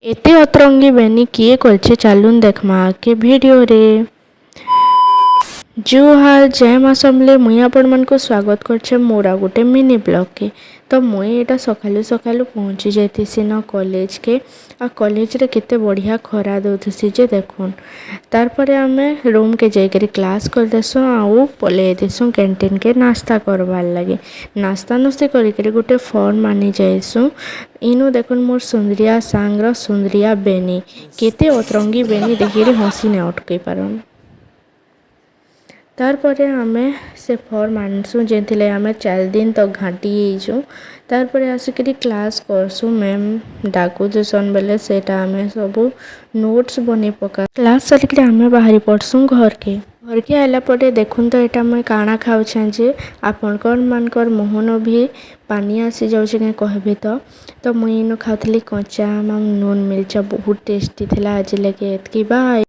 एते अतरंगी बेनी किए करछे चालुन देखमा के वीडियो रे। जुहार जय मां समले मुई आपण मानको स्वागत करछे मोरा गोटे मिनी ब्लॉग के। तो मुई एटा सकालू सकालू पहुँची जाइथिसी न कॉलेज के आ कॉलेज रे केते बढ़िया खरा दउथिसी जे देखुन। तार परे आमे रूम के जाइकरी क्लास कर देसु आउ पले देसु कैंटीन के नाश्ता करवार लागे। नाश्ता नुस्ती करिकरी गोटे फॉर्म आनी जाइसु। इनु देखुन मोर सुंदरिया सांग्र सुंदरिया बेनी केते अतरंगी बेनी देखिरे हसी ने अटकई पारुन। तार परे आमे से फॉर्म आनसु जेथिले आमे 4 दिन तक घाटी हेइछु। तार परे आसिकरी क्लास करसु मैम डाकू जसन बेले सेटा आमे सबु नोट्स बने पका क्लास सरिकरी आमे बाहरी पड़सु घर के आइला परे देखुन तो एटा मैं काना खाउछे जे आपनकर मानकर मोहन भी पानी आसी जाउछे के कहबे तो मुई इनो खाउथली कच्चा आम नून मिर्चा बहुत टेस्टी थिला आज लगे एतकी बाय।